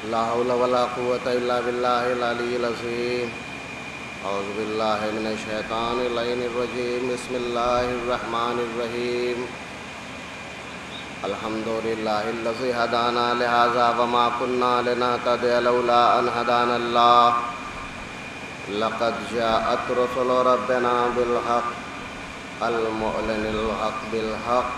لا حول ولا قوة إلا بالله العلي العظيم أعوذ بالله من الشيطان اللعين الرجيم بسم الله الرحمن الرحيم الحمد لله الذي هدانا لهذا وما كنا لنهتدي لولا أن هدانا الله لقد جاءت رسل ربنا بالحق المعلن الحق بالحق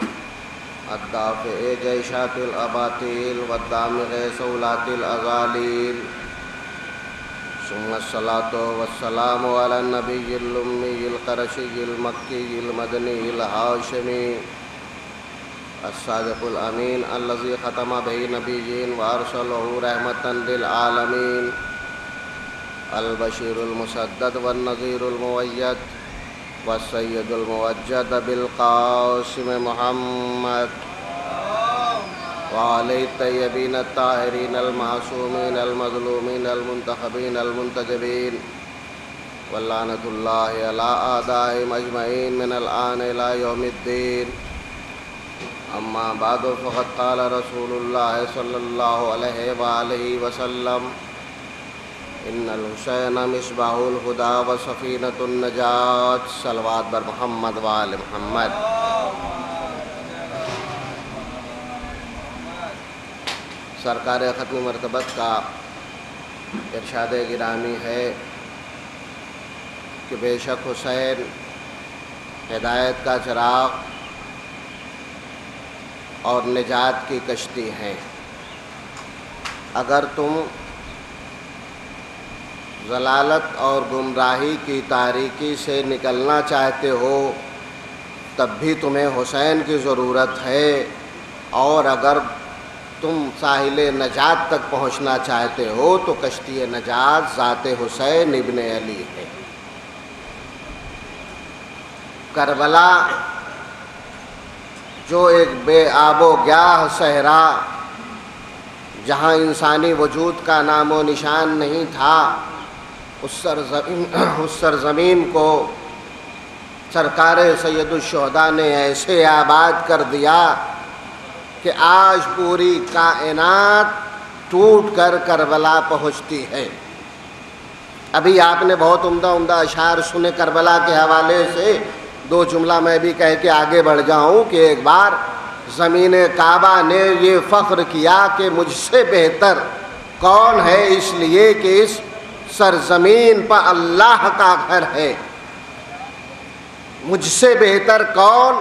الدافع جيشات الأباطيل والدامغ سولات الأغاليل ثم الصلاة والسلام على النبي الأمي القرشي المكي المدني الهاشمي الصادق الأمين الذي ختم به نبيين وأرسله رحمة للعالمين البشير المسدد والنذير المؤيد والسيد الموجد بالقاسم محمد وعلى الطيبين الطاهرين المعصومين المظلومين المنتخبين المنتجبين واللعنة الله على أعدائهم أجمعين من الآن إلى يوم الدين أما بعد فقد قال رسول الله صلى الله عليه وآله وسلم إن الحسين مصباح الهدى وسفينة النجاة صلوات بر محمد وآل محمد. سرکار ختم مرتبت کا ارشاد گرامی ہے کہ بے شک حسین ہدایت کا چراغ اور نجات کی کشتی ہیں. اگر تم ضلالت اور گمراہی کی تاریکی سے نکلنا چاہتے ہو تب بھی تمہیں حسین کی ضرورت ہے، اور اگر تم ساحل نجات تک پہنچنا چاہتے ہو تو کشتی نجات ذات حسین ابن علی ہے. کربلا جو ایک بے آب و گیاہ صحرا جہاں انسانی وجود کا نام و نشان نہیں تھا، اس سرزمین کو سرکار سید الشہداء نے ایسے آباد کر دیا کہ آج پوری کائنات ٹوٹ کر کربلا پہنچتی ہے. ابھی آپ نے بہت عمدہ اشعار سنے کربلا کے حوالے سے. دو جملہ میں بھی کہہ کے آگے بڑھ جاؤں کہ ایک بار زمین کعبہ نے یہ فخر کیا کہ مجھ سے بہتر کون ہے، اس لیے کہ اس سرزمین پر اللہ کا گھر ہے. مجھ سے بہتر کون،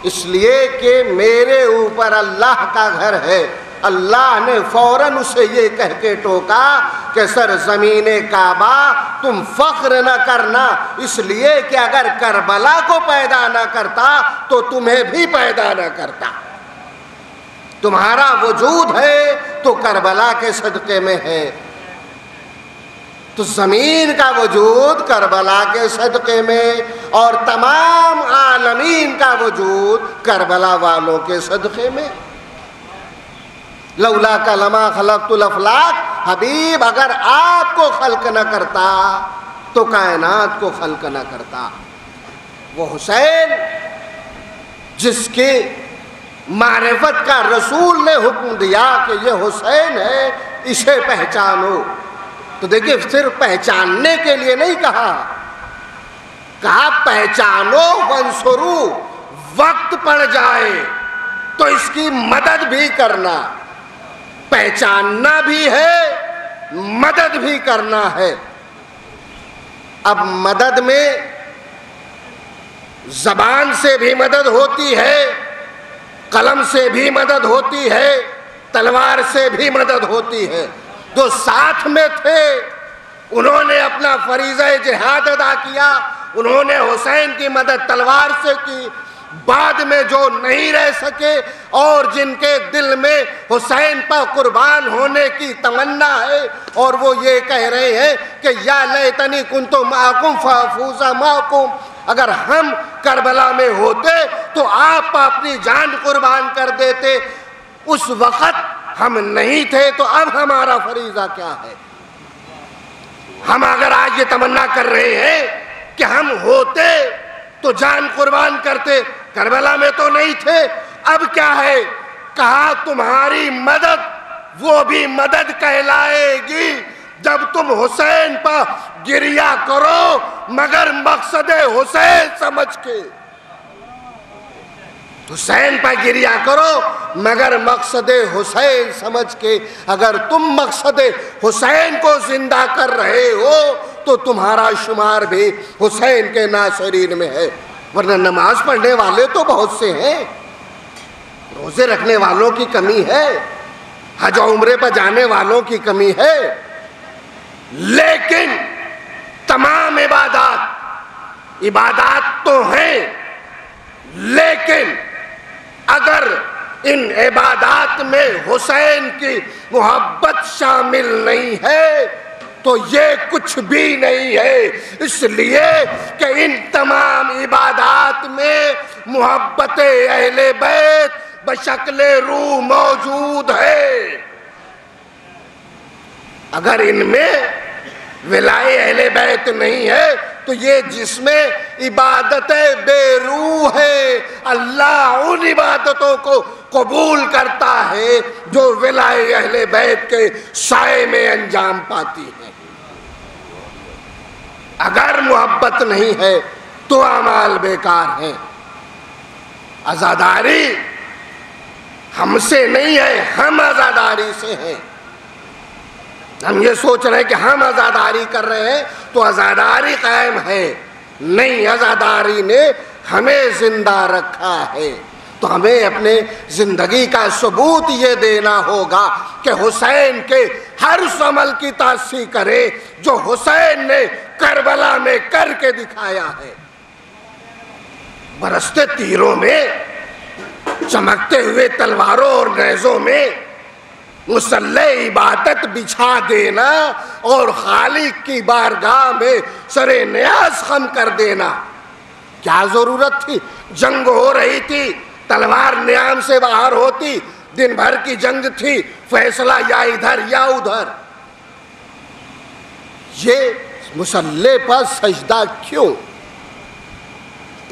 اس لیے کہ میرے اوپر اللہ کا گھر ہے. اللہ نے فوراً اسے یہ کہہ کے ٹوکا کہ سرزمین کعبہ تم فخر نہ کرنا، اس لیے کہ اگر کربلا کو پیدا نہ کرتا تو تمہیں بھی پیدا نہ کرتا. تمہارا وجود ہے تو کربلا کے صدقے میں ہے، تو زمین کا وجود کربلا کے صدقے میں، اور تمام عالمین کا وجود کربلا والوں کے صدقے میں. لولا کلمہ خلقت الافلاک، حبیب اگر آپ کو خلق نہ کرتا تو کائنات کو خلق نہ کرتا. وہ حسین جس کی معرفت کا رسول نے حکم دیا کہ یہ حسین ہے، اسے پہچانو. تو دیکھیے صرف پہچاننے کے لیے نہیں کہا پہچانو وانصرو، وقت پڑ جائے تو اس کی مدد بھی کرنا. پہچاننا بھی ہے، مدد بھی کرنا ہے. اب مدد میں زبان سے بھی مدد ہوتی ہے، قلم سے بھی مدد ہوتی ہے، تلوار سے بھی مدد ہوتی ہے. جو ساتھ میں تھے انہوں نے اپنا فریضہ جہاد ادا کیا، انہوں نے حسین کی مدد تلوار سے کی. بعد میں جو نہیں رہ سکے اور جن کے دل میں حسین پر قربان ہونے کی تمنا ہے، اور وہ یہ کہہ رہے ہیں کہ یا لیتنی کنت معکم فافوز معکم، اگر ہم کربلا میں ہوتے تو آپ اپنی جان قربان کر دیتے. اس وقت ہم نہیں تھے تو اب ہمارا فریضہ کیا ہے؟ ہم اگر آج یہ تمنا کر رہے ہیں کہ ہم ہوتے تو جان قربان کرتے، کربلا میں تو نہیں تھے، اب کیا ہے؟ کہا تمہاری مدد وہ بھی مدد کہلائے گی جب تم حسین پر گریا کرو مگر مقصد حسین سمجھ کے. حسین پر گریا کرو مگر مقصد حسین سمجھ کے. اگر تم مقصد حسین کو زندہ کر رہے ہو تو تمہارا شمار بھی حسین کے ناصرین میں ہے. ورنہ نماز پڑھنے والے تو بہت سے ہیں، روزے رکھنے والوں کی کمی ہے، حج و عمرے پر جانے والوں کی کمی ہے، لیکن تمام عبادات تو ہیں. لیکن اگر ان عبادات میں حسین کی محبت شامل نہیں ہے تو یہ کچھ بھی نہیں ہے. اس لیے کہ ان تمام عبادات میں محبت اہل بیت بشکل روح موجود ہے. اگر ان میں ولائے اہل بیت نہیں ہے تو یہ جس میں عبادت بے روح ہے. اللہ ان عبادتوں کو قبول کرتا ہے جو ولائے اہل بیت کے سائے میں انجام پاتی ہیں. اگر محبت نہیں ہے تو اعمال بیکار ہیں. عزاداری ہم سے نہیں ہے، ہم عزاداری سے ہیں. ہم یہ سوچ رہے ہیں کہ ہم عزاداری کر رہے ہیں تو عزاداری قائم ہے. نہیں، عزاداری نے ہمیں زندہ رکھا ہے. تو ہمیں اپنے زندگی کا ثبوت یہ دینا ہوگا کہ حسین کے ہر اس عمل کی تاسیح کرے جو حسین نے کربلا میں کر کے دکھایا ہے. برستے تیروں میں، چمکتے ہوئے تلواروں اور نیزوں میں مسلح عبادت بچھا دینا اور خالق کی بارگاہ میں سر نیاز خم کر دینا کیا ضرورت تھی؟ جنگ ہو رہی تھی، تلوار نیام سے باہر ہوتی، دن بھر کی جنگ تھی، فیصلہ یا ادھر یا ادھر. یہ مسلح پر سجدہ کیوں؟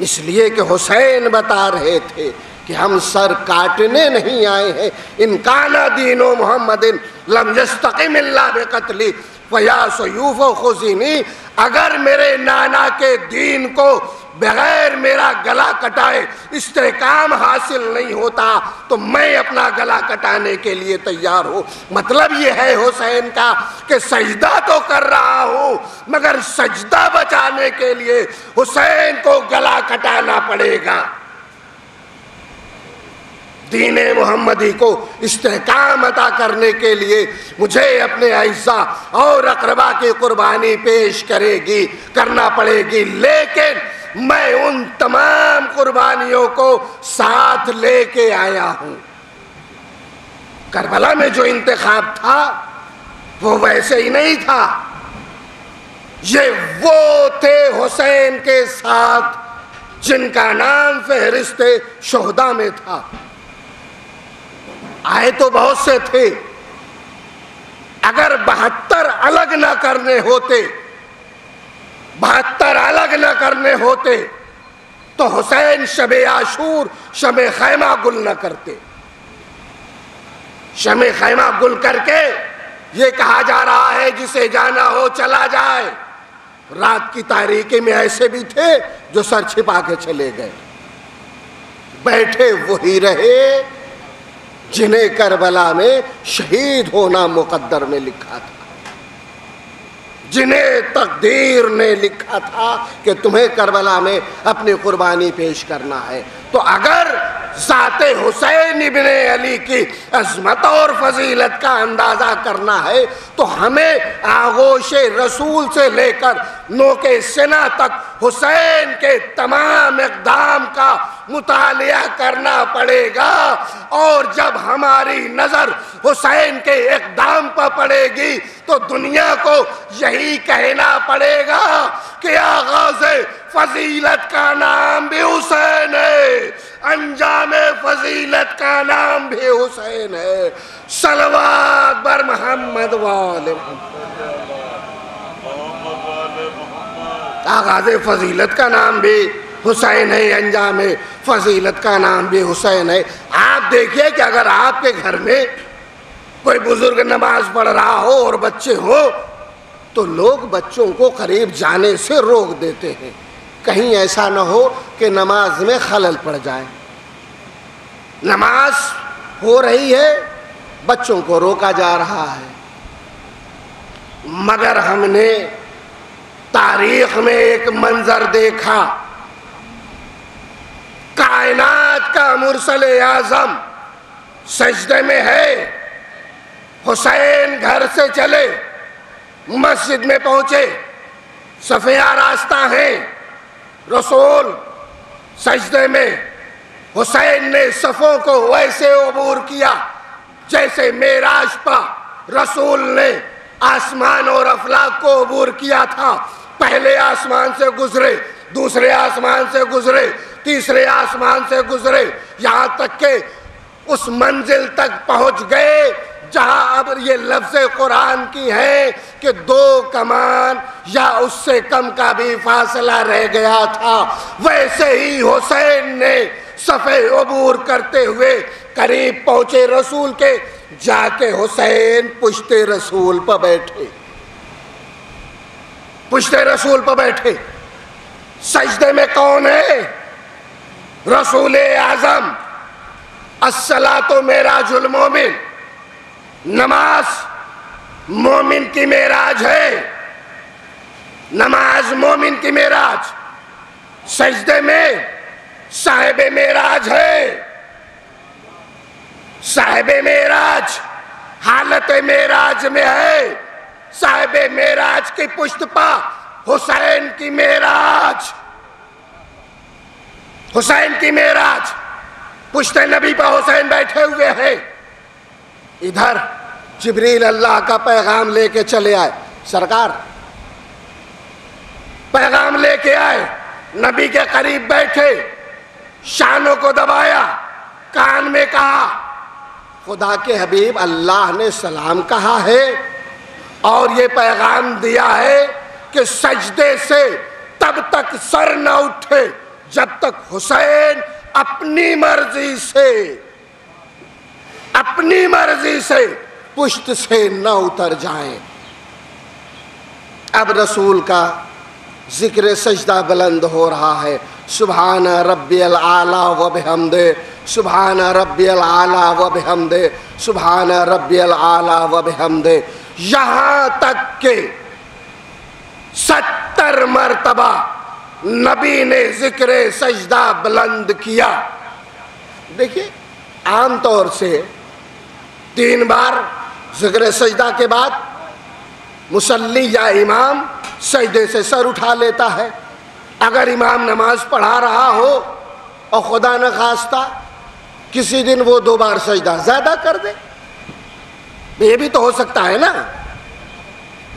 اس لیے کہ حسین بتا رہے تھے کہ ہم سر کاٹنے نہیں آئے ہیں. ان کان دین محمد لم یستقم الا بقتلی فیا سیوف خزینی. اگر میرے نانا کے دین کو بغیر میرا گلا کٹائے استحکام حاصل نہیں ہوتا تو میں اپنا گلا کٹانے کے لیے تیار ہوں. مطلب یہ ہے حسین کا کہ سجدہ تو کر رہا ہوں مگر سجدہ بچانے کے لیے حسین کو گلا کٹانا پڑے گا. دین محمدی کو استحکام عطا کرنے کے لیے مجھے اپنے اعزاء اور اقربا کی قربانی پیش کرنا پڑے گی. لیکن میں ان تمام قربانیوں کو ساتھ لے کے آیا ہوں. کربلا میں جو انتخاب تھا وہ ویسے ہی نہیں تھا. یہ وہ تھے حسین کے ساتھ جن کا نام فہرست شہداء میں تھا. آئے تو بہت سے تھے. اگر 72 الگ نہ کرنے ہوتے 72 الگ نہ کرنے ہوتے تو حسین شب عاشور شب خیمہ گل نہ کرتے. شب خیمہ گل کر کے یہ کہا جا رہا ہے جسے جانا ہو چلا جائے. رات کی تاریکی میں ایسے بھی تھے جو سر چھپا کے چلے گئے. بیٹھے وہی رہے جنہیں کربلا میں شہید ہونا مقدر میں لکھا تھا، جنہیں تقدیر نے لکھا تھا کہ تمہیں کربلا میں اپنی قربانی پیش کرنا ہے. تو اگر ذات حسین ابن علی کی عظمت اور فضیلت کا اندازہ کرنا ہے تو ہمیں آغوش رسول سے لے کر نوک سینہ تک حسین کے تمام اقدام کا مطالعہ کرنا پڑے گا. اور جب ہماری نظر حسین کے اقدام پر پڑے گی تو دنیا کو یہی کہنا پڑے گا کہ آغاز فضیلت کا نام بھی حسین ہے، انجام فضیلت کا نام بھی حسین ہے. صلوات بر محمد وآل محمد. آغاز فضیلت کا نام بھی حسین ہے، انجام فضیلت کا نام بھی حسین ہے. آپ دیکھیے کہ اگر آپ کے گھر میں کوئی بزرگ نماز پڑھ رہا ہو اور بچے ہو تو لوگ بچوں کو قریب جانے سے روک دیتے ہیں، کہیں ایسا نہ ہو کہ نماز میں خلل پڑ جائے۔ نماز ہو رہی ہے، بچوں کو روکا جا رہا ہے، مگر ہم نے تاریخ میں ایک منظر دیکھا، کائنات کا مرسل اعظم سجدے میں ہے، حسین گھر سے چلے، مسجد میں پہنچے، صفیہ راستہ ہیں، رسول سجدے میں، حسین نے صفوں کو ویسے عبور کیا جیسے معراج پر رسول نے آسمان اور افلاک کو عبور کیا تھا۔ پہلے آسمان سے گزرے، دوسرے آسمان سے گزرے، تیسرے آسمان سے گزرے، یہاں تک کہ اس منزل تک پہنچ گئے جہاں اب یہ لفظ قرآن کی ہے کہ 2 کمان یا اس سے کم کا بھی فاصلہ رہ گیا تھا۔ ویسے ہی حسین نے صفے عبور کرتے ہوئے قریب پہنچے رسول کے، جا کے حسین پشت رسول پر بیٹھے، پشت رسول پر بیٹھے۔ سجدے میں کون ہے؟ رسول اعظم۔ الصلاۃ معراج المومن، نماز مومن کی معراج ہے، نماز مومن کی معراج۔ سجدے میں صاحب معراج ہے، صاحب معراج حالت معراج میں ہے، صاحب معراج کی پشت پا حسین کی معراج، حسین کی معراج، پشت نبی پہ حسین بیٹھے ہوئے ہیں۔ ادھر جبریل اللہ کا پیغام لے کے چلے آئے، سرکار پیغام لے کے آئے، نبی کے قریب بیٹھے، شانوں کو دبایا، کان میں کہا، خدا کے حبیب اللہ نے سلام کہا ہے اور یہ پیغام دیا ہے کہ سجدے سے تب تک سر نہ اٹھے جب تک حسین اپنی مرضی سے پشت سے نہ اتر جائیں۔ اب رسول کا ذکر سجدہ بلند ہو رہا ہے، سبحان ربی العالی و بحمدہ، سبحان ربی العالی و بحمدہ، سبحان ربی العالی و بحمدہ، یہاں تک کہ 70 مرتبہ نبی نے ذکر سجدہ بلند کیا۔ دیکھیے عام طور سے 3 بار ذکر سجدہ کے بعد مصلی یا امام سجدے سے سر اٹھا لیتا ہے۔ اگر امام نماز پڑھا رہا ہو اور خدا نہ خواستہ کسی دن وہ 2 بار سجدہ زیادہ کر دے، یہ بھی تو ہو سکتا ہے نا۔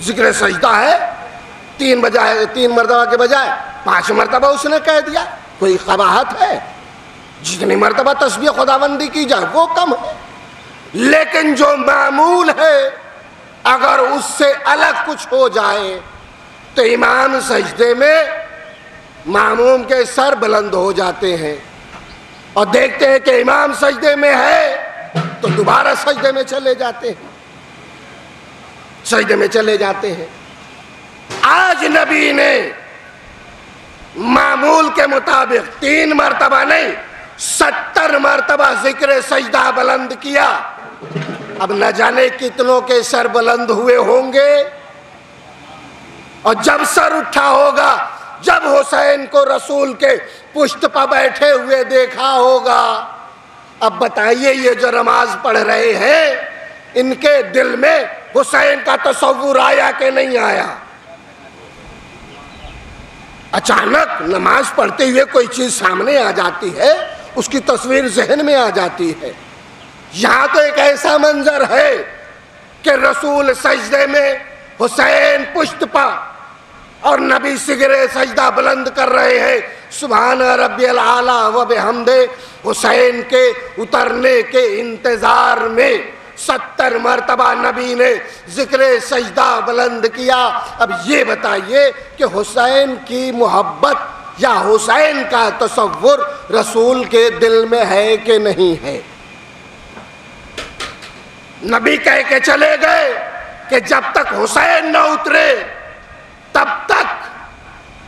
ذکر سجدہ ہے 3 مرتبہ کے بجائے 5 مرتبہ اس نے کہہ دیا، کوئی قباحت ہے؟ جتنی مرتبہ تسبیح خداوندی کی جائے وہ کم ہے، لیکن جو معمول ہے اگر اس سے الگ کچھ ہو جائے تو امام سجدے میں ماموم کے سر بلند ہو جاتے ہیں اور دیکھتے ہیں کہ امام سجدے میں ہے تو دوبارہ سجدے میں چلے جاتے ہیں، سجدے میں چلے جاتے ہیں۔ آج نبی نے معمول کے مطابق 3 مرتبہ نہیں 70 مرتبہ ذکر سجدہ بلند کیا۔ اب نہ جانے کتنوں کے سر بلند ہوئے ہوں گے، اور جب سر اٹھا ہوگا جب حسین کو رسول کے پشت پر بیٹھے ہوئے دیکھا ہوگا۔ اب بتائیے یہ جو نماز پڑھ رہے ہیں ان کے دل میں حسین کا تصور آیا کہ نہیں آیا؟ اچانک نماز پڑھتے ہوئے کوئی چیز سامنے آ جاتی ہے، اس کی تصویر ذہن میں آ جاتی ہے۔ یہاں تو ایک ایسا منظر ہے کہ رسول سجدے میں، حسین پشت پا، اور نبی سگرے سجدہ بلند کر رہے ہیں، سبحان ربی العالی و بحمدہ۔ حسین کے اترنے کے انتظار میں 70 مرتبہ نبی نے ذکر سجدہ بلند کیا۔ اب یہ بتائیے کہ حسین کی محبت یا حسین کا تصور رسول کے دل میں ہے کہ نہیں ہے؟ نبی کہہ کے چلے گئے کہ جب تک حسین نہ اترے تب تک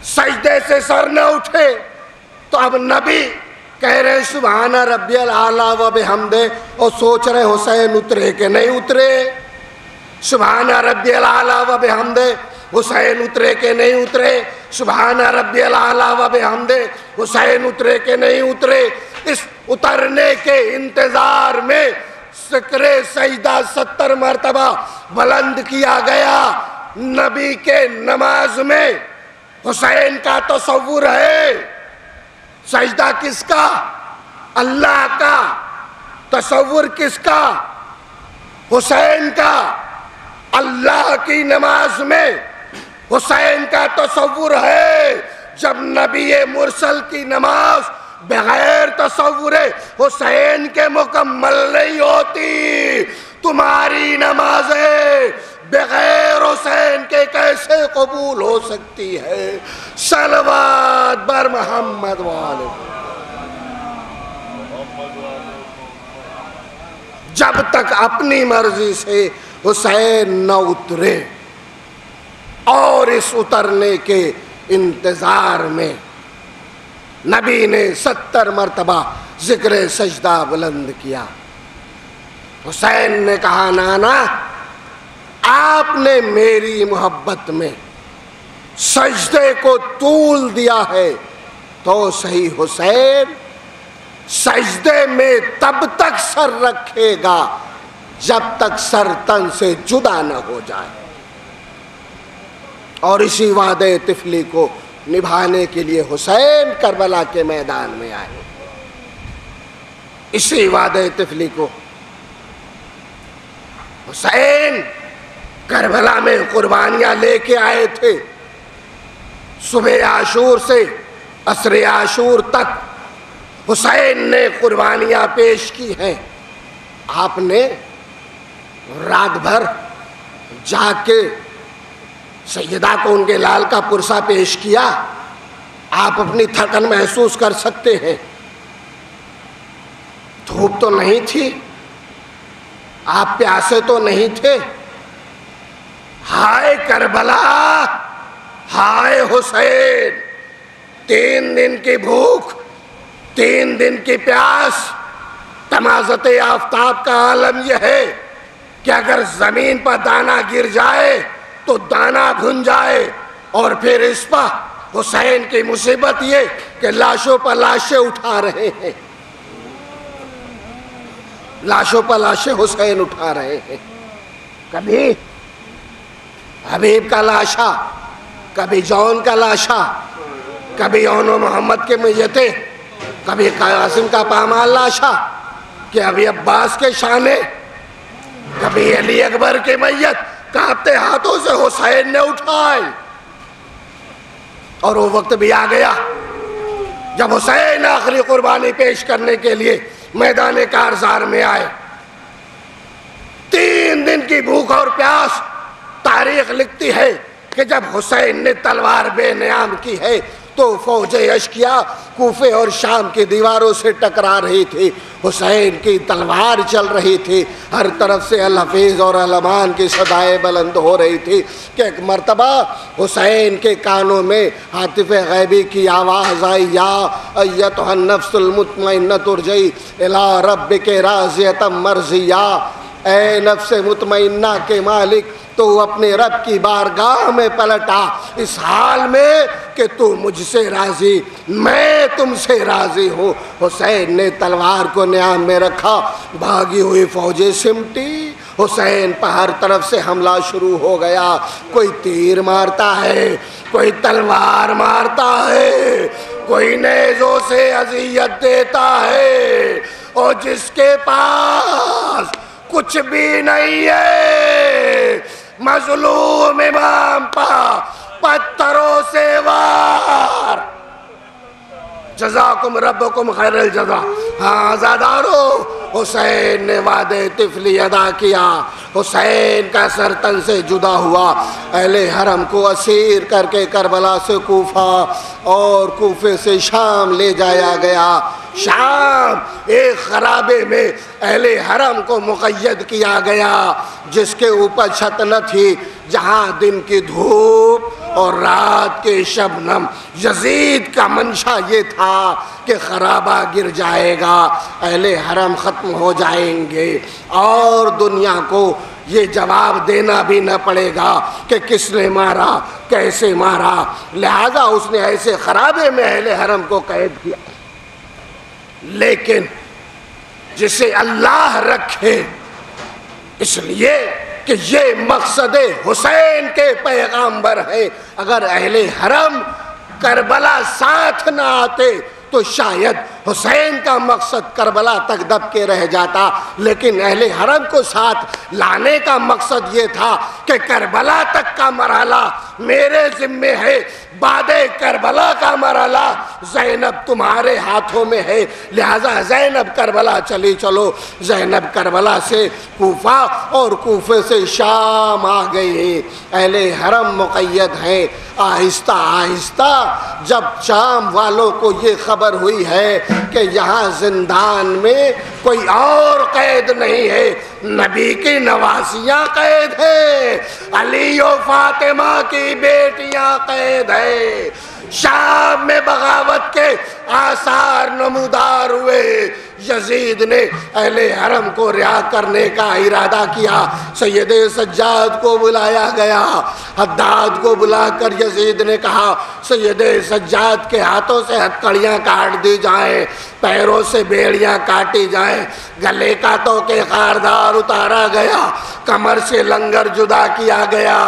سجدے سے سر نہ اٹھے. تو اب نبی کہہ رہے سبحان ربی الاعلیٰ و بحمدہ اور سوچ رہے حسین اترے کہ نہیں اترے. سبحان ربی الاعلیٰ و بحمدہ حسین اترے کہ نہیں اترے. سبحان ربی الاعلیٰ و بحمدہ حسین اترے کہ نہیں اترے. اس اترنے کے انتظار میں ذکر سجدہ 70 مرتبہ بلند کیا گیا. نبی کے نماز میں حسین کا تصور ہے. سجدہ کس کا؟ اللہ کا. تصور کس کا؟ حسین کا. اللہ کی نماز میں حسین کا تصور ہے. جب نبی مرسل کی نماز بغیر تصور حسین کے مکمل نہیں ہوتی. تمہاری نمازیں بغیر حسین کے کیسے قبول ہو سکتی ہے؟ صلوات بر محمد والے. جب تک اپنی مرضی سے حسین نہ اترے اور اس اترنے کے انتظار میں نبی نے 70 مرتبہ ذکر سجدہ بلند کیا. حسین نے کہا نانا آپ نے میری محبت میں سجدے کو طول دیا ہے تو صحیح حسین سجدے میں تب تک سر رکھے گا جب تک سر تن سے جدا نہ ہو جائے. اور اسی وعدے طفلی کو نبھانے کے لیے حسین کربلا کے میدان میں آئے. اسی وعدے طفلی کو حسین کربلا میں قربانیاں لے کے آئے تھے. صبح عاشور سے عصر عاشور تک حسین نے قربانیاں پیش کی ہیں. آپ نے رات بھر جاگ کے سیدہ کو ان کے لال کا پرسہ پیش کیا. آپ اپنی تھکن محسوس کر سکتے ہیں. دھوپ تو نہیں تھی, آپ پیاسے تو نہیں تھے. ہائے کربلا, ہائے حسین, 3 دن کی بھوک, 3 دن کی پیاس. تمازت آفتاب کا عالم یہ ہے کہ اگر زمین پر دانا گر جائے تو دانا بھن جائے, اور پھر اس پر حسین کی مصیبت یہ کہ لاشوں پر لاشیں اٹھا رہے ہیں. لاشوں پر لاشیں حسین اٹھا رہے ہیں. کبھی حبیب کا لاشا, کبھی جون کا لاشا, کبھی اون و محمد کے میتیں, کبھی قاسم کا پامال لاشا, کہ ابھی عباس کے شانے, کبھی علی اکبر کی میت کانپتے ہاتھوں سے حسین نے اٹھائی. اور وہ وقت بھی آ گیا جب حسین آخری قربانی پیش کرنے کے لیے میدان کارزار میں آئے. 3 دن کی بھوک اور پیاس. تاریخ لکھتی ہے کہ جب حسین نے تلوار بے نیام کی ہے تو فوج اشکیا کوفے اور شام کی دیواروں سے ٹکرا رہی تھی. حسین کی تلوار چل رہی تھی. ہر طرف سے الحفیظ اور الامان کی صدائیں بلند ہو رہی تھی کہ ایک مرتبہ حسین کے کانوں میں ہاتف غیبی کی آواز آئی, یا ایتھا النفس المطمئنۃ ارجعی الی ربک راضیۃ مرضیہ. اے نفس مطمئنہ کے مالک, تو اپنے رب کی بارگاہ میں پلٹا اس حال میں کہ تو مجھ سے راضی, میں تم سے راضی ہوں. حسین نے تلوار کو نیام میں رکھا. بھاگی ہوئی فوجیں سمٹی. حسین پر ہر طرف سے حملہ شروع ہو گیا. کوئی تیر مارتا ہے, کوئی تلوار مارتا ہے, کوئی نیزوں سے اذیت دیتا ہے, اور جس کے پاس کچھ بھی نہیں ہے مظلوم امام پا پتھروں سے وار. جزاکم ربکم خیر الجزا. ہاں عزادارو، حسین نے وعدے طفلی ادا کیا، حسین کا سر تن سے جدا ہوا، اہل حرم کو اسیر کر کے کربلا سے کوفہ اور کوفے سے شام لے جایا گیا۔ شام ایک خرابے میں اہل حرم کو مقید کیا گیا جس کے اوپر چھت نہ تھی، جہاں دن کی دھوپ اور رات کے شبنم۔ یزید کا منشا یہ تھا کہ خرابہ گر جائے گا، اہل حرم ختم ہو جائیں گے اور دنیا کو یہ جواب دینا بھی نہ پڑے گا کہ کس نے مارا، کیسے مارا، لہذا اس نے ایسے خرابے میں اہل حرم کو قید کیا۔ لیکن جسے اللہ رکھے، اس لیے کہ یہ مقصد حسین کے پیغامبر ہے، اگر اہل حرم کربلا ساتھ نہ آتے تو شاید حسین کا مقصد کربلا تک دب کے رہ جاتا، لیکن اہل حرم کو ساتھ لانے کا مقصد یہ تھا کہ کربلا تک کا مرحلہ میرے ذمے ہے، بعد کربلا کا مرحلہ زینب تمہارے ہاتھوں میں ہے، لہذا زینب کربلا چلی چلو۔ زینب کربلا سے کوفہ اور کوفے سے شام آ گئی، اہل حرم مقید ہیں۔ آہستہ آہستہ جب شام والوں کو یہ خبر ہوئی ہے کہ یہاں زندان میں کوئی اور قید نہیں ہے، نبی کی نواسیاں قید ہیں، علی و فاطمہ کی بیٹیاں قید ہیں، شام میں بغاوت کے آثار نمودار ہوئے، یزید نے اہل حرم کو رہا کرنے کا ارادہ کیا۔ سید سجاد کو بلایا گیا، حداد کو بلا کر یزید نے کہا سید سجاد کے ہاتھوں سے ہتھکڑیاں کاٹ دی جائیں، پیروں سے بیڑیاں کاٹی جائیں، گلے کا تو کے خاردار اتارا گیا، کمر سے لنگر جدا کیا گیا۔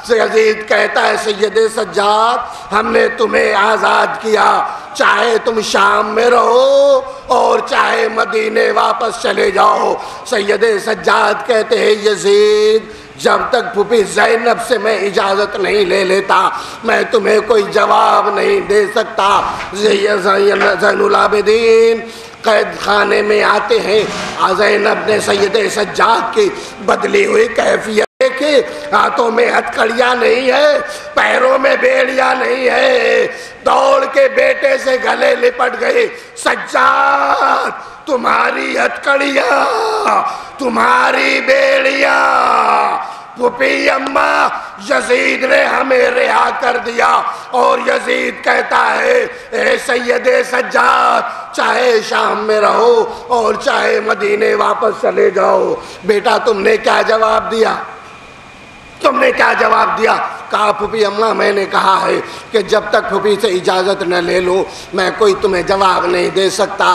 یزید کہتا ہے سید سجاد ہم نے تمہیں آزاد کیا، چاہے تم شام میں رہو اور چاہے مدینے واپس چلے جاؤ۔ سید سجاد کہتے ہیں یزید جب تک پھوپھی زینب سے میں اجازت نہیں لے لیتا میں تمہیں کوئی جواب نہیں دے سکتا۔ زین العابدین قید خانے میں آتے ہیں، زینب نے سید سجاد کی بدلی ہوئی کیفیت دیکھی، ہاتھوں میں ہتھکڑیاں نہیں ہے، پیروں میں بیڑیاں نہیں ہے، دوڑ کے بیٹے سے گلے لپٹ گئی، سجاد تمہاری ہتھکڑیاں، تمہاری بیڑیاں، پھوپھی اماں یزید نے ہمیں رہا کر دیا۔ اور یزید کہتا ہے اے سید سجاد چاہے شام میں رہو اور چاہے مدینے واپس چلے جاؤ۔ بیٹا تم نے کیا جواب دیا؟ تم نے کیا جواب دیا؟ کہا پھوپھی اماں میں نے کہا ہے کہ جب تک پھوپھی سے اجازت نہ لے لو میں کوئی تمہیں جواب نہیں دے سکتا۔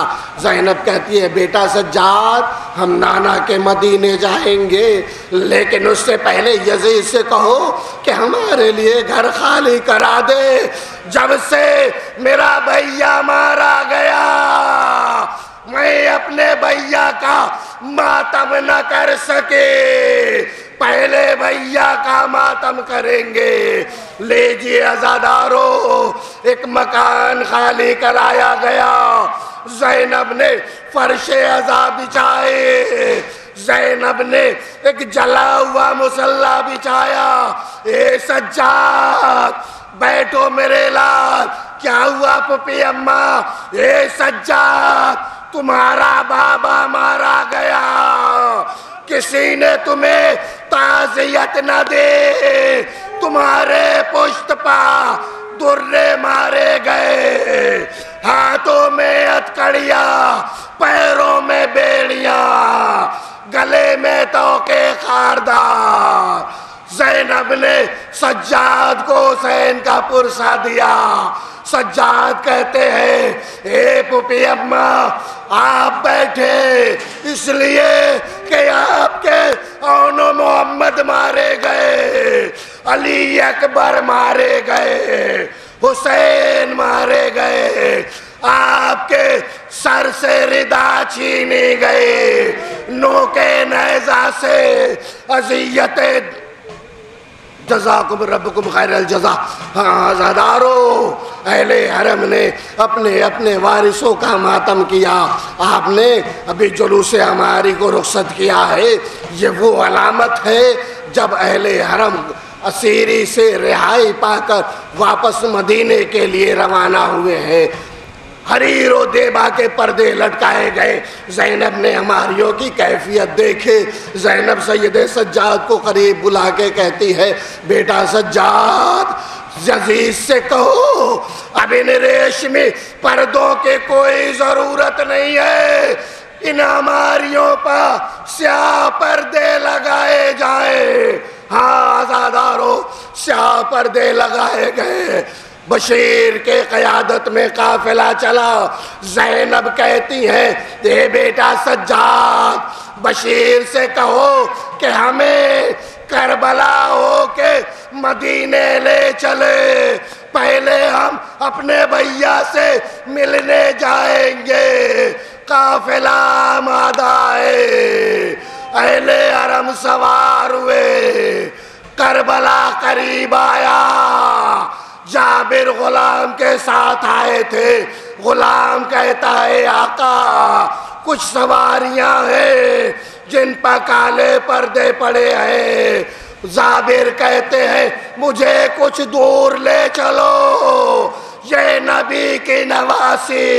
زینب کہتی ہے بیٹا سجاد ہم نانا کے مدینے جائیں گے، لیکن اس سے پہلے یزید سے کہو کہ ہمارے لیے گھر خالی کرا دے، جب سے میرا بھیا مارا گیا میں اپنے بھیا کا ماتم نہ کر سکے، پہلے بھیا کا ماتم کریں گے۔ لیجیے عزادارو ایک مکان خالی کرایا گیا، زینب نے فرش عزا بچھائے، زینب نے ایک جلا ہوا مصلی بچھایا۔ اے سجاد بیٹھو میرے لال، کیا ہوا پھوپھی اماں؟ اے سجاد تمہارا بابا مارا گیا، کسی نے تمہیں تعزیت نہ دے، تمہارے پشت پا درے مارے گئے، ہاتھوں میں ہتھکڑیاں، پیروں میں بیڑیاں، گلے میں توقے خاردار۔ زینب نے سجاد کو حسین کا پرسہ دیا۔ سجاد کہتے ہیں اے پھوپھی اماں آپ بیٹھے اس لیے کہ آپ کے اون و محمد مارے گئے، علی اکبر مارے گئے، حسین مارے گئے، آپ کے سر سے ردا چھینی گئی، نوکے نیزہ سے اذیتیں جزاکم ربکم خیر الجزا۔ عزادارو، اہل حرم نے اپنے اپنے وارثوں کا ماتم کیا، آپ نے ابھی جلوس ہماری کو رخصت کیا ہے۔ یہ وہ علامت ہے جب اہل حرم اسیری سے رہائی پا کر واپس مدینے کے لیے روانہ ہوئے ہیں۔ حریر و دیبا کے پردے لٹکائے گئے۔ زینب نے ہماریوں کی کیفیت دیکھے۔ زینب سید سجاد کو قریب بلا کے کہتی ہے، بیٹا سجاد، عزیز سے کہو اب ان ریشمی پردوں کے کوئی ضرورت نہیں ہے، ان ہماریوں پر سیاہ پردے لگائے جائیں۔ ہاں عزادارو، سیاہ پردے لگائے گئے۔ بشیر کے قیادت میں قافلہ چلا۔ زینب کہتی ہیں، اے بیٹا سجاد، بشیر سے کہو کہ ہمیں کربلا ہو کے مدینے لے چلے، پہلے ہم اپنے بھیا سے ملنے جائیں گے۔ قافلہ آمادہ ہے، اہل حرم سوار ہوئے، کربلا قریب آیا۔ جابر غلام کے ساتھ آئے تھے۔ غلام کہتا ہے، آقا کچھ سواریاں ہیں جن پر کالے پردے پڑے ہیں۔ جابر کہتے ہیں، مجھے کچھ دور لے چلو، یہ نبی کی نواسی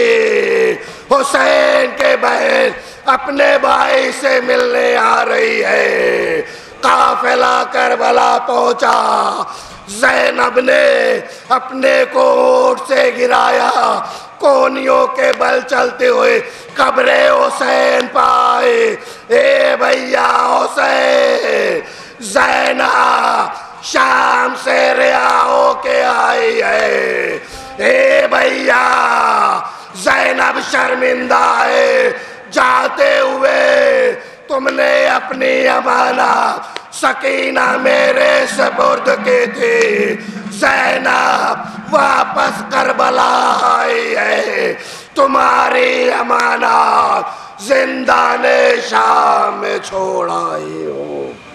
حسین کے بہن اپنے بھائی سے ملنے آ رہی ہے۔ قافلہ کربلا پہنچا۔ زینب نے اپنے کو اونٹ سے گرایا، کونیوں کے بل چلتے ہوئے قبر حسین پائے۔ اے بھیا حسین، زینب شام سے رہا ہو کے آئی ہے۔ اے بھیا، زینب شرمندہ ہے، جاتے ہوئے تم نے اپنی امانت سکینہ میرے سپرد کی تھی۔ زینب واپس کربلا آئی ہے، تمہاری امانت زندان شام میں چھوڑ آئی ہوں۔